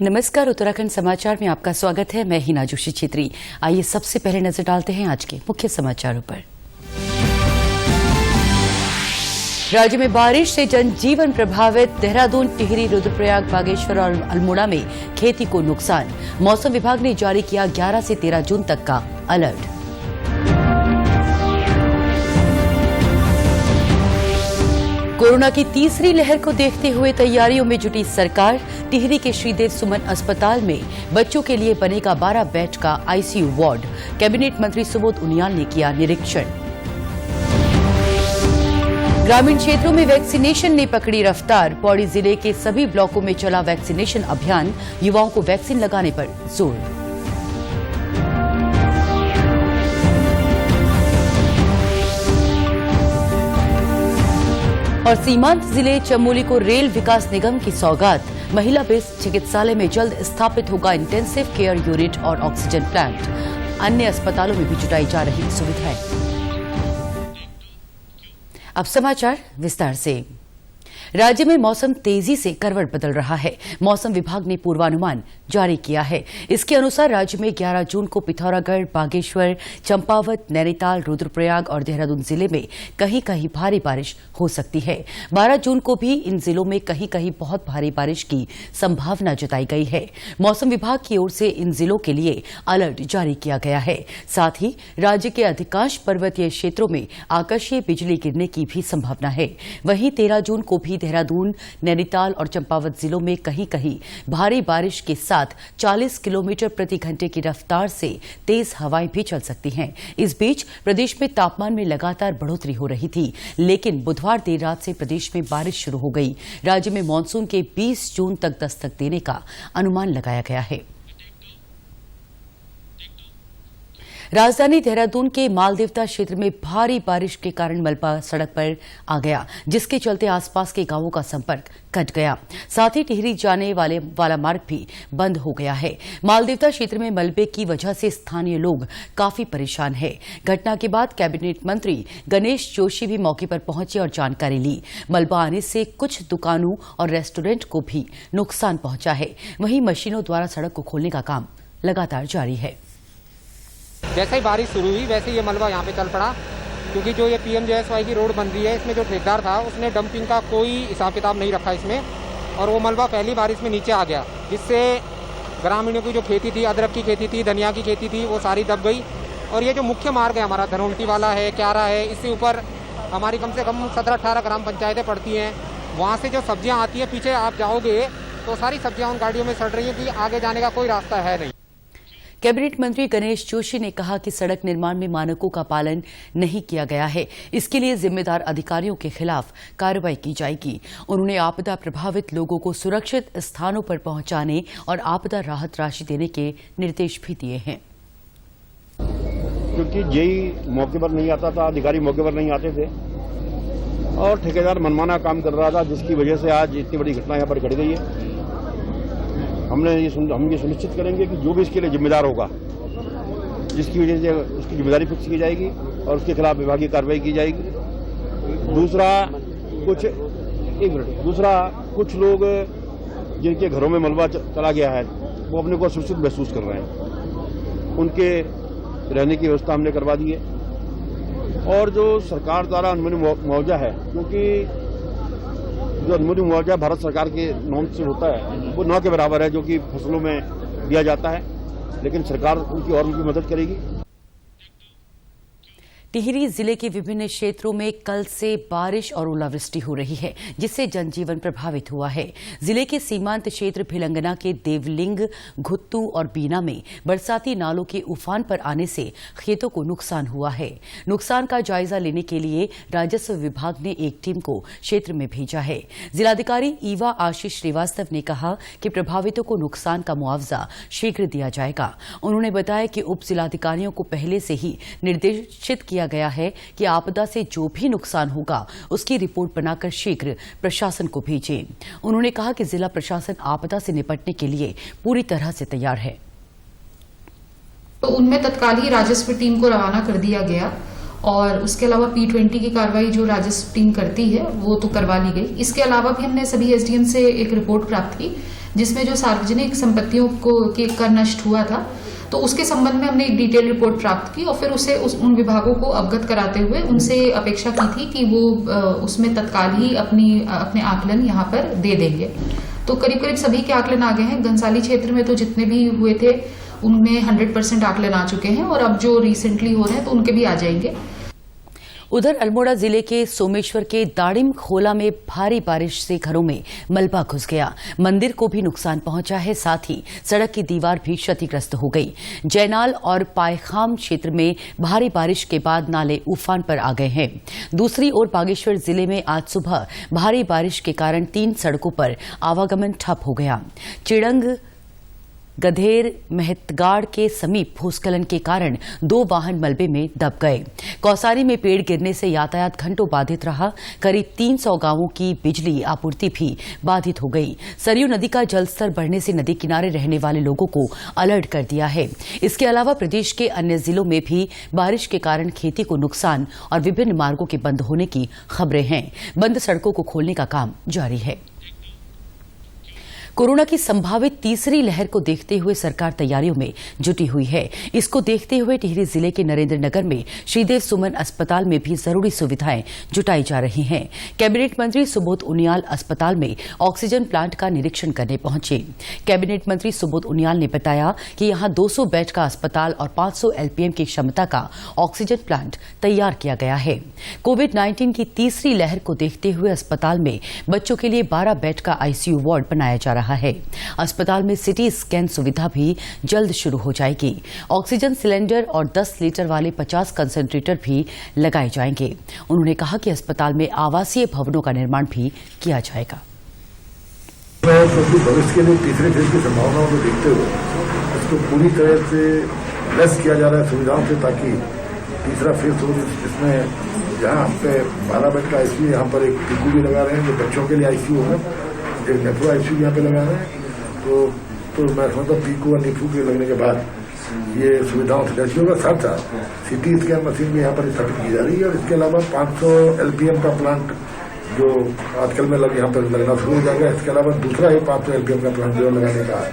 नमस्कार, उत्तराखंड समाचार में आपका स्वागत है। मैं हिना जोशी छेत्री। आइए सबसे पहले नजर डालते हैं आज के मुख्य समाचारों पर। राज्य में बारिश से जनजीवन प्रभावित। देहरादून, टिहरी, रुद्रप्रयाग, बागेश्वर और अल्मोड़ा में खेती को नुकसान। मौसम विभाग ने जारी किया 11 से 13 जून तक का अलर्ट। कोरोना की तीसरी लहर को देखते हुए तैयारियों में जुटी सरकार। टिहरी के श्रीदेव सुमन अस्पताल में बच्चों के लिए बनेगा 12 बेड का आईसीयू वार्ड। कैबिनेट मंत्री सुबोध उनियाल ने किया निरीक्षण। ग्रामीण क्षेत्रों में वैक्सीनेशन ने पकड़ी रफ्तार। पौड़ी जिले के सभी ब्लॉकों में चला वैक्सीनेशन अभियान। युवाओं को वैक्सीन लगाने पर जोर। और सीमांत जिले चमोली को रेल विकास निगम की सौगात। महिला बेस्ड चिकित्सालय में जल्द स्थापित होगा इंटेंसिव केयर यूनिट और ऑक्सीजन प्लांट। अन्य अस्पतालों में भी जुटाई जा रही सुविधाएं। अब समाचार विस्तार से। राज्य में मौसम तेजी से करवट बदल रहा है। मौसम विभाग ने पूर्वानुमान जारी किया है। इसके अनुसार राज्य में 11 जून को पिथौरागढ़, बागेश्वर, चंपावत, नैनीताल, रुद्रप्रयाग और देहरादून जिले में कहीं कहीं भारी बारिश हो सकती है। 12 जून को भी इन जिलों में कहीं कहीं बहुत भारी बारिश की संभावना जताई गई है। मौसम विभाग की ओर से इन जिलों के लिए अलर्ट जारी किया गया है। साथ ही राज्य के अधिकांश पर्वतीय क्षेत्रों में आकाशीय बिजली गिरने की भी संभावना है। वहीं 13 जून को भी देहरादून, नैनीताल और चंपावत जिलों में कहीं कहीं भारी बारिश के साथ 40 किलोमीटर प्रति घंटे की रफ्तार से तेज हवाएं भी चल सकती हैं। इस बीच प्रदेश में तापमान में लगातार बढ़ोतरी हो रही थी, लेकिन बुधवार देर रात से प्रदेश में बारिश शुरू हो गई। राज्य में मानसून के 20 जून तक दस्तक देने का अनुमान लगाया गया है। राजधानी देहरादून के मालदेवता क्षेत्र में भारी बारिश के कारण मलबा सड़क पर आ गया, जिसके चलते आसपास के गांवों का संपर्क कट गया। साथ ही टिहरी जाने वाला मार्ग भी बंद हो गया है। मालदेवता क्षेत्र में मलबे की वजह से स्थानीय लोग काफी परेशान हैं। घटना के बाद कैबिनेट मंत्री गणेश जोशी भी मौके पर पहुंचे और जानकारी ली। मलबा आने से कुछ दुकानों और रेस्टोरेंट को भी नुकसान पहुंचा है। वहीं मशीनों द्वारा सड़क को खोलने का काम लगातार जारी है। जैसे ही बारिश शुरू हुई वैसे ये मलबा यहाँ पे चल पड़ा, क्योंकि जो ये PMJSY की रोड बन रही है, इसमें जो ठेकेदार था उसने डंपिंग का कोई हिसाब किताब नहीं रखा इसमें, और वो मलबा पहली बारिश में नीचे आ गया, जिससे ग्रामीणों की जो खेती थी, अदरक की खेती थी, धनिया की खेती थी, वो सारी दब गई। और ये जो मुख्य मार्ग है हमारा धनौल्टी वाला है, क्यारा है, इससे ऊपर हमारी कम से कम 17-18 ग्राम पंचायतें पड़ती हैं। वहाँ से जो सब्जियाँ आती हैं, पीछे आप जाओगे तो सारी सब्जियाँ उन गाड़ियों में सड़ रही हैं कि आगे जाने का कोई रास्ता है नहीं। कैबिनेट मंत्री गणेश जोशी ने कहा कि सड़क निर्माण में मानकों का पालन नहीं किया गया है। इसके लिए जिम्मेदार अधिकारियों के खिलाफ कार्रवाई की जाएगी। उन्होंने आपदा प्रभावित लोगों को सुरक्षित स्थानों पर पहुंचाने और आपदा राहत राशि देने के निर्देश भी दिए हैं। क्योंकि जेई मौके पर नहीं आता था, अधिकारी मौके पर नहीं आते थे और ठेकेदार मनमाना काम कर रहा था, जिसकी वजह से आज इतनी बड़ी घटना यहाँ पर घट गई है। हम ये सुनिश्चित करेंगे कि जो भी इसके लिए जिम्मेदार होगा, जिसकी वजह से उसकी जिम्मेदारी फिक्स की जाएगी और उसके खिलाफ विभागीय कार्रवाई की जाएगी। दूसरा कुछ लोग जिनके घरों में मलबा चला गया है, वो अपने को सुरक्षित महसूस कर रहे हैं। उनके रहने की व्यवस्था हमने करवा दी है। और जो सरकार द्वारा अनुमति मुआवजा है, क्योंकि जो अनुमति मुआवजा भारत सरकार के नॉर्म से होता है, वो 9 के बराबर है, जो कि फसलों में दिया जाता है, लेकिन सरकार उनकी और भी मदद करेगी। टिहरी जिले के विभिन्न क्षेत्रों में कल से बारिश और ओलावृष्टि हो रही है, जिससे जनजीवन प्रभावित हुआ है। जिले के सीमांत क्षेत्र भिलंगना के देवलिंग, घुत्तू और बीना में बरसाती नालों के उफान पर आने से खेतों को नुकसान हुआ है। नुकसान का जायजा लेने के लिए राजस्व विभाग ने एक टीम को क्षेत्र में भेजा है। जिलाधिकारी ईवा आशीष श्रीवास्तव ने कहा कि प्रभावितों को नुकसान का मुआवजा शीघ्र दिया जाएगा। उन्होंने बताया कि उप जिलाधिकारियों को पहले से ही निर्देशित किया गया है कि आपदा से जो भी नुकसान होगा उसकी रिपोर्ट बनाकर शीघ्र प्रशासन को भेजें। उन्होंने कहा कि जिला प्रशासन आपदा से निपटने के लिए पूरी तरह से तैयार है। तो उनमें तत्काल ही राजस्व टीम को रवाना कर दिया गया और उसके अलावा P20 की कार्रवाई जो राजस्व टीम करती है वो तो करवा ली गई। इसके अलावा भी हमने सभी SDM से एक रिपोर्ट प्राप्त की जिसमें जो सार्वजनिक संपत्तियों का नष्ट हुआ था, तो उसके संबंध में हमने एक डिटेल रिपोर्ट प्राप्त की और फिर उन विभागों को अवगत कराते हुए उनसे अपेक्षा की थी कि वो उसमें तत्काल ही अपने आकलन यहाँ पर दे देंगे। तो करीब करीब सभी के आकलन आ गए हैं। घनसाली क्षेत्र में तो जितने भी हुए थे उनमें 100% आकलन आ चुके हैं और अब जो रिसेंटली हो रहे हैं तो उनके भी आ जाएंगे। उधर अल्मोड़ा जिले के सोमेश्वर के दाड़िम खोला में भारी बारिश से घरों में मलबा घुस गया। मंदिर को भी नुकसान पहुंचा है, साथ ही सड़क की दीवार भी क्षतिग्रस्त हो गई। जयनाल और पायखाम क्षेत्र में भारी बारिश के बाद नाले उफान पर आ गए हैं। दूसरी ओर बागेश्वर जिले में आज सुबह भारी बारिश के कारण 3 सड़कों पर आवागमन ठप हो गया। चिड़ंग गधेर मेहतगाड़ के समीप भूस्खलन के कारण 2 वाहन मलबे में दब गए। कौसारी में पेड़ गिरने से यातायात घंटों बाधित रहा। करीब 300 गांवों की बिजली आपूर्ति भी बाधित हो गई। सरयू नदी का जलस्तर बढ़ने से नदी किनारे रहने वाले लोगों को अलर्ट कर दिया है। इसके अलावा प्रदेश के अन्य जिलों में भी बारिश के कारण खेती को नुकसान और विभिन्न मार्गों के बंद होने की खबरें हैं। बंद सड़कों को खोलने का काम जारी है। कोरोना की संभावित तीसरी लहर को देखते हुए सरकार तैयारियों में जुटी हुई है। इसको देखते हुए टिहरी जिले के नरेंद्रनगर में श्रीदेव सुमन अस्पताल में भी जरूरी सुविधाएं जुटाई जा रही हैं। कैबिनेट मंत्री सुबोध उनियाल अस्पताल में ऑक्सीजन प्लांट का निरीक्षण करने पहुंचे। कैबिनेट मंत्री सुबोध उनियाल ने बताया कि यहां 200 बेड का अस्पताल और 500 एलपीएम की क्षमता का ऑक्सीजन प्लांट तैयार किया गया है। कोविड-19 की तीसरी लहर को देखते हुए अस्पताल में बच्चों के लिए 12 बेड का आईसीयू वार्ड बनाया जा रहा है। अस्पताल में सिटी स्कैन सुविधा भी जल्द शुरू हो जाएगी। ऑक्सीजन सिलेंडर और 10 लीटर वाले 50 कंसंट्रेटर भी लगाए जाएंगे। उन्होंने कहा कि अस्पताल में आवासीय भवनों का निर्माण भी किया जाएगा। भविष्य के लिए तीसरे फेज की संभावनाओं को देखते हुए इसको पूरी तरह से लेस किया जा रहा है सुविधाओं से, ताकि तीसरा फेज हो जिसमें जहां हम पे 12 बेड का आईसीयू, यहाँ पर एक टीकू भी लगा रहे हैं जो बच्चों के लिए आईसीयू है, एक नेफ्रो आईसीयू यहाँ पे लगा रहे हैं। तो मैं समझता हूँ पीकू और नीफू के लगने के बाद ये सुविधाओं से जैसी होगा। साथ साथ सिटी स्कैन मशीन भी यहाँ पर स्थापित की जा रही है और इसके अलावा 500 एलपीएम का प्लांट जो आजकल में यहाँ पर लगना शुरू हो जाएगा। इसके अलावा दूसरा ही 500 एलपीएम का प्लांट जो लगाने का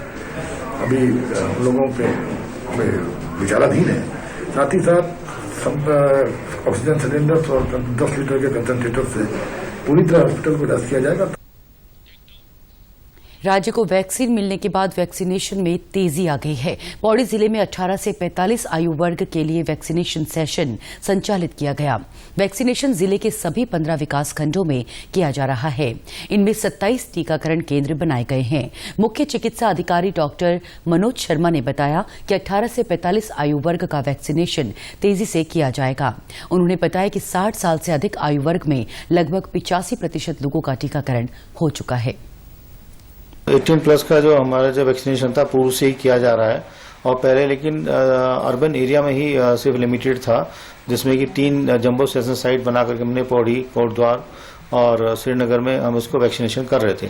अभी हम लोगों पे विचाराधीन है। साथ ही साथ ऑक्सीजन सिलेंडर्स और 10 लीटर के कंसंट्रेटर से पूरी तरह हॉस्पिटल को डस्ट किया जाएगा। राज्य को वैक्सीन मिलने के बाद वैक्सीनेशन में तेजी आ गई है। पौड़ी जिले में 18 से 45 आयु वर्ग के लिए वैक्सीनेशन सेशन संचालित किया गया। वैक्सीनेशन जिले के सभी 15 विकास खंडों में किया जा रहा है। इनमें 27 टीकाकरण केंद्र बनाए गए हैं। मुख्य चिकित्सा अधिकारी डॉक्टर मनोज शर्मा ने बताया कि 18 से 45 आयु वर्ग का वैक्सीनेशन तेजी से किया जाएगा। उन्होंने बताया कि 60 साल से अधिक आयु वर्ग में लगभग 85% लोगों का टीकाकरण हो चुका है। 18 प्लस का जो हमारा जो वैक्सीनेशन था पूर्व से ही किया जा रहा है और पहले लेकिन अर्बन एरिया में ही सिर्फ लिमिटेड था, जिसमें कि 3 जंबो सेशन साइट बना करके हमने पौड़ी, कोटद्वार और श्रीनगर में हम उसको वैक्सीनेशन कर रहे थे।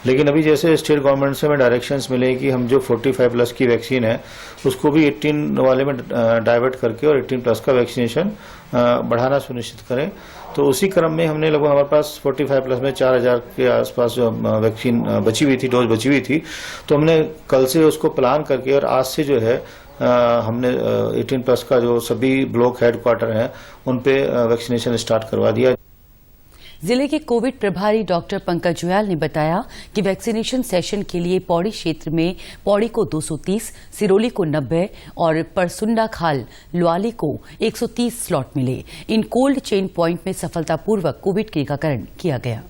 लेकिन अभी जैसे स्टेट गवर्नमेंट से हमें डायरेक्शंस मिले कि हम जो 45 प्लस की वैक्सीन है उसको भी 18 वाले में डाइवर्ट करके और 18 प्लस का वैक्सीनेशन बढ़ाना सुनिश्चित करें। तो उसी क्रम में हमने लगभग हमारे पास 45 प्लस में 4000 के आसपास जो वैक्सीन बची हुई थी, डोज बची हुई थी, तो हमने कल से उसको प्लान करके और आज से जो है हमने 18 प्लस का जो सभी ब्लॉक हेडक्वार्टर हैं उन पे वैक्सीनेशन स्टार्ट करवा दिया। जिले के कोविड प्रभारी डॉक्टर पंकज जुयाल ने बताया कि वैक्सीनेशन सेशन के लिए पौड़ी क्षेत्र में पौड़ी को 230, सिरोली को 90 और परसुंडा खाल लुआली को 130 स्लॉट मिले। इन कोल्ड चेन प्वाइंट में सफलतापूर्वक कोविड टीकाकरण किया गया।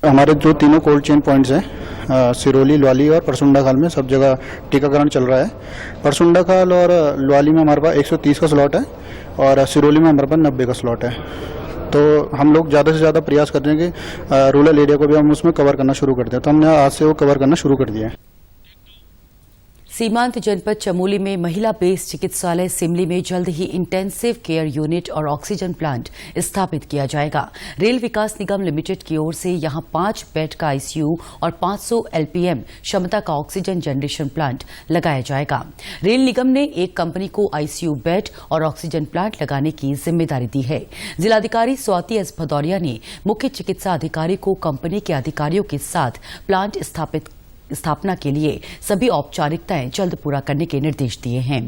हमारे जो तीनों कोल्ड चेन पॉइंट्स हैं सिरोली, लुआली और परसुंडा खाल में सब जगह टीकाकरण चल रहा है। परसुंडा खाल और लुआली में हमारे पास 130 का स्लॉट है और सिरोली में हमारे पास 90 का स्लॉट है। तो हम लोग ज़्यादा से ज़्यादा प्रयास कर रहे हैं कि रूरल एरिया को भी हम उसमें कवर करना शुरू कर दें। तो हमने आज से वो कवर करना शुरू कर दिया है। सीमांत जनपद चमोली में महिला बेस चिकित्सालय सिमली में जल्द ही इंटेंसिव केयर यूनिट और ऑक्सीजन प्लांट स्थापित किया जाएगा। रेल विकास निगम लिमिटेड की ओर से यहां 5 बेड का आईसीयू और 500 एलपीएम क्षमता का ऑक्सीजन जनरेशन प्लांट लगाया जाएगा। रेल निगम ने एक कंपनी को आईसीयू बेड और ऑक्सीजन प्लांट लगाने की जिम्मेदारी दी है। जिलाधिकारी स्वाति एस भदौरिया ने मुख्य चिकित्सा अधिकारी को कंपनी के अधिकारियों के साथ प्लांट स्थापना के लिए सभी औपचारिकताएं जल्द पूरा करने के निर्देश दिए हैं।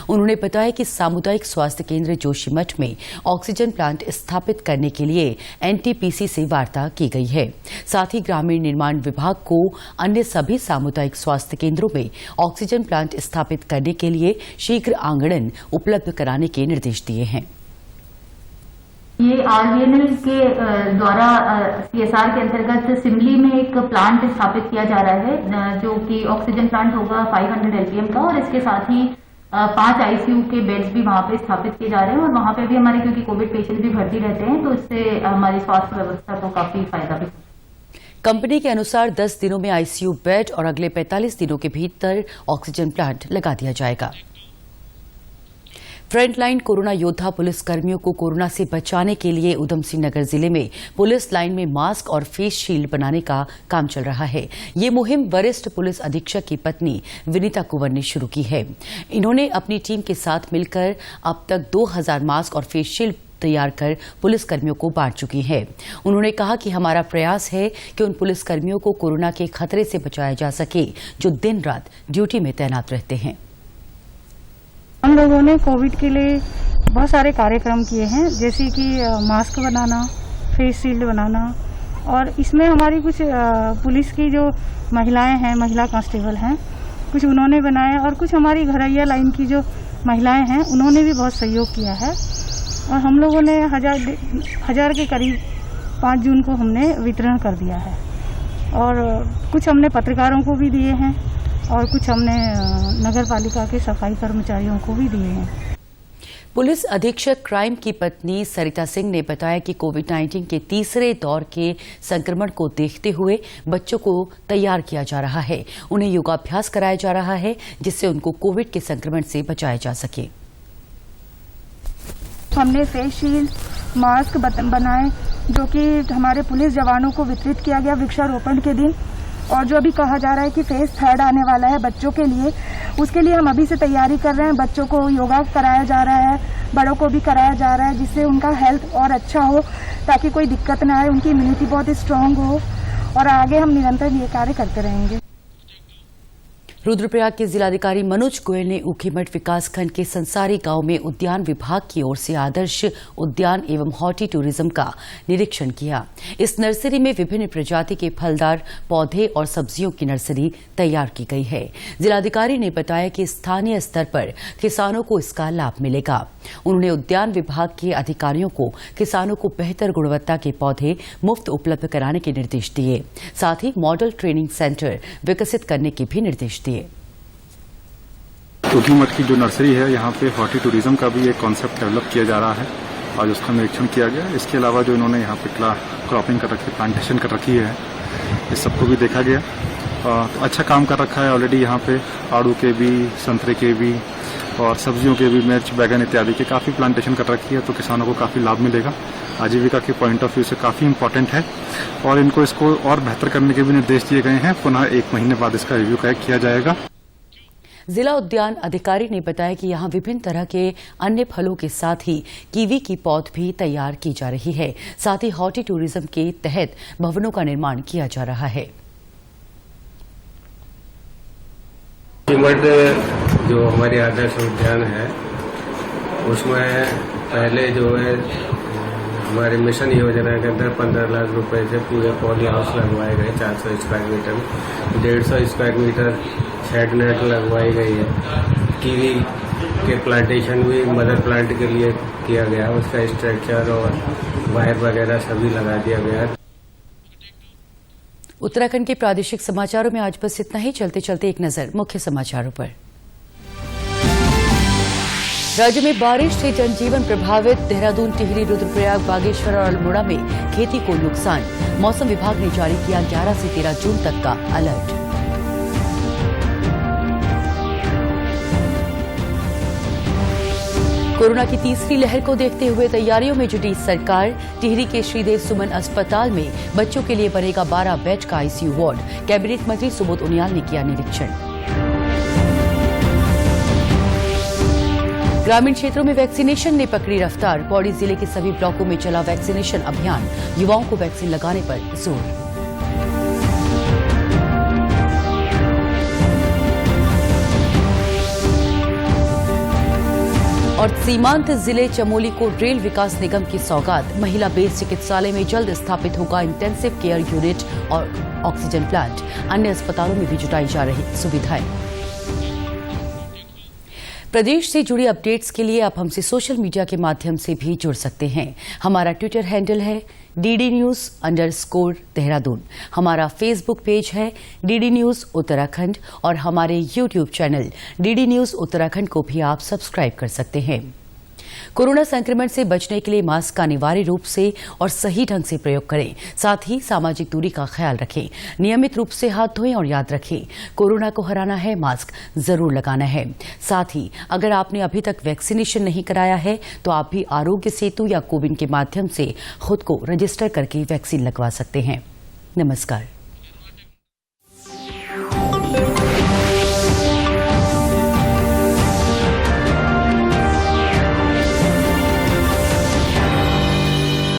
उन्होंने बताया कि सामुदायिक स्वास्थ्य केंद्र जोशीमठ में ऑक्सीजन प्लांट स्थापित करने के लिए एनटीपीसी से वार्ता की गई है। साथ ही ग्रामीण निर्माण विभाग को अन्य सभी सामुदायिक स्वास्थ्य केंद्रों में ऑक्सीजन प्लांट स्थापित करने के लिए शीघ्र आंगणन उपलब्ध कराने के निर्देश दिए हैं। ये आरवीएनएल के द्वारा सीएसआर के अंतर्गत सिमली में एक प्लांट स्थापित किया जा रहा है, जो कि ऑक्सीजन प्लांट होगा 500 एलपीएम का, और इसके साथ ही 5 आईसीयू के बेड्स भी वहां पे स्थापित किए जा रहे हैं। और वहां पे भी हमारे, क्योंकि कोविड पेशेंट भी भर्ती रहते हैं, तो इससे हमारी स्वास्थ्य व्यवस्था को काफी फायदा भी। कंपनी के अनुसार 10 दिनों में आईसीयू बेड और अगले 45 दिनों के भीतर ऑक्सीजन प्लांट लगा दिया जाएगा। फ्रंटलाइन कोरोना योद्धा पुलिस कर्मियों को कोरोना से बचाने के लिए उधम सिंह नगर जिले में पुलिस लाइन में मास्क और फेस शील्ड बनाने का काम चल रहा है। ये मुहिम वरिष्ठ पुलिस अधीक्षक की पत्नी विनीता कुंवर ने शुरू की है। इन्होंने अपनी टीम के साथ मिलकर अब तक 2000 मास्क और फेस शील्ड तैयार कर पुलिसकर्मियों को बांट चुकी है। उन्होंने कहा कि हमारा प्रयास है कि उन पुलिसकर्मियों को कोरोना के खतरे से बचाया जा सके जो दिन रात ड्यूटी में तैनात रहते हैं। हम लोगों ने कोविड के लिए बहुत सारे कार्यक्रम किए हैं, जैसे कि मास्क बनाना, फेस शील्ड बनाना, और इसमें हमारी कुछ पुलिस की जो महिलाएं हैं, महिला कांस्टेबल हैं, कुछ उन्होंने बनाया, और कुछ हमारी घरैया लाइन की जो महिलाएं हैं उन्होंने भी बहुत सहयोग किया है। और हम लोगों ने 1000 के करीब 5 जून को हमने वितरण कर दिया है, और कुछ हमने पत्रकारों को भी दिए हैं और कुछ हमने नगर पालिका के सफाई कर्मचारियों को भी दिए हैं। पुलिस अधीक्षक क्राइम की पत्नी सरिता सिंह ने बताया कि कोविड-19 के तीसरे दौर के संक्रमण को देखते हुए बच्चों को तैयार किया जा रहा है। उन्हें योगाभ्यास कराया जा रहा है, जिससे उनको कोविड के संक्रमण से बचाया जा सके। हमने फेस शील्ड, मास्क बनाए, जो कि हमारे पुलिस जवानों को वितरित किया गया वृक्षारोपण के दिन। और जो अभी कहा जा रहा है कि फेज 3 आने वाला है बच्चों के लिए, उसके लिए हम अभी से तैयारी कर रहे हैं। बच्चों को योगा कराया जा रहा है, बड़ों को भी कराया जा रहा है, जिससे उनका हेल्थ और अच्छा हो, ताकि कोई दिक्कत ना आए, उनकी इम्यूनिटी बहुत स्ट्रांग हो। और आगे हम निरंतर ये कार्य करते रहेंगे। रुद्रप्रयाग के जिलाधिकारी मनोज गोयल ने ऊखीमठ विकासखंड के संसारी गांव में उद्यान विभाग की ओर से आदर्श उद्यान एवं हॉर्टी टूरिज्म का निरीक्षण किया। इस नर्सरी में विभिन्न प्रजाति के फलदार पौधे और सब्जियों की नर्सरी तैयार की गई है। जिलाधिकारी ने बताया कि स्थानीय स्तर पर किसानों को इसका लाभ मिलेगा। उन्होंने उद्यान विभाग के अधिकारियों को किसानों को बेहतर गुणवत्ता के पौधे मुफ्त उपलब्ध कराने के निर्देश दिए। साथ ही मॉडल ट्रेनिंग सेंटर विकसित करने के भी निर्देश दिए। ऊखीमठ की जो नर्सरी है, यहाँ पे हॉर्टी टूरिज्म का भी एक कॉन्सेप्ट डेवलप किया जा रहा है और उसका निरीक्षण किया गया। इसके अलावा जो इन्होंने यहाँ पे क्रॉपिंग कर रखी, प्लांटेशन कर रखी है, इस सबको भी देखा गया। तो अच्छा काम कर रखा है ऑलरेडी। यहाँ पे आड़ू के भी, संतरे के भी और सब्जियों के भी, मिर्च, बैगन इत्यादि के काफ़ी प्लांटेशन कर रखी है, तो किसानों को काफ़ी लाभ मिलेगा। आजीविका के पॉइंट ऑफ व्यू से काफ़ी इंपॉर्टेंट है और इसको और बेहतर करने के भी निर्देश दिए गए हैं। पुनः 1 महीने बाद इसका रिव्यू किया जाएगा। जिला उद्यान अधिकारी ने बताया कि यहां विभिन्न तरह के अन्य फलों के साथ ही कीवी की पौध भी तैयार की जा रही है। साथ ही हॉर्टी टूरिज्म के तहत भवनों का निर्माण किया जा रहा है। जो हमारी आदर्श उद्यान है, उसमें पहले जो है हमारे मिशन योजना के अंदर 15 लाख रुपए से पूरे पॉली हाउस लगवाए गए 400 स्क्वायर मीटर में, 150 स्क्वायर मीटर शेड नेट लगवाई गई है। कीवी के प्लांटेशन भी मदर प्लांट के लिए किया गया, उसका स्ट्रक्चर और वायर वगैरह सभी लगा दिया गया है। उत्तराखंड के प्रादेशिक समाचारों में आज बस इतना ही। चलते चलते एक नजर मुख्य समाचारों पर। राज्य में बारिश से जनजीवन प्रभावित। देहरादून, टिहरी, रुद्रप्रयाग, बागेश्वर और अल्मोड़ा में खेती को नुकसान। मौसम विभाग ने जारी किया 11 से 13 जून तक का अलर्ट। कोरोना की तीसरी लहर को देखते हुए तैयारियों में जुटी सरकार। टिहरी के श्रीदेव सुमन अस्पताल में बच्चों के लिए बनेगा 12 बेड का आईसीयू वार्ड। कैबिनेट मंत्री सुबोध उनियाल ने किया निरीक्षण। ग्रामीण क्षेत्रों में वैक्सीनेशन ने पकड़ी रफ्तार। पौड़ी जिले के सभी ब्लॉकों में चला वैक्सीनेशन अभियान। युवाओं को वैक्सीन लगाने पर जोर। और सीमांत जिले चमोली को रेल विकास निगम की सौगात। महिला बेस चिकित्सालय में जल्द स्थापित होगा इंटेंसिव केयर यूनिट और ऑक्सीजन प्लांट। अन्य अस्पतालों में भी जुटाई जा रही सुविधाएं। प्रदेश से जुड़ी अपडेट्स के लिए आप हमसे सोशल मीडिया के माध्यम से भी जुड़ सकते हैं। हमारा ट्विटर हैंडल है DDNews_देहरादून। हमारा फेसबुक पेज है DD न्यूज उत्तराखंड और हमारे YouTube channel DD news Uttarakhand को भी आप सब्सक्राइब कर सकते हैं। कोरोना संक्रमण से बचने के लिए मास्क का अनिवार्य रूप से और सही ढंग से प्रयोग करें। साथ ही सामाजिक दूरी का ख्याल रखें। नियमित रूप से हाथ धोएं और याद रखें, कोरोना को हराना है, मास्क जरूर लगाना है। साथ ही अगर आपने अभी तक वैक्सीनेशन नहीं कराया है तो आप भी आरोग्य सेतु या कोविन के माध्यम से खुद को रजिस्टर करके वैक्सीन लगवा सकते हैं। नमस्कार।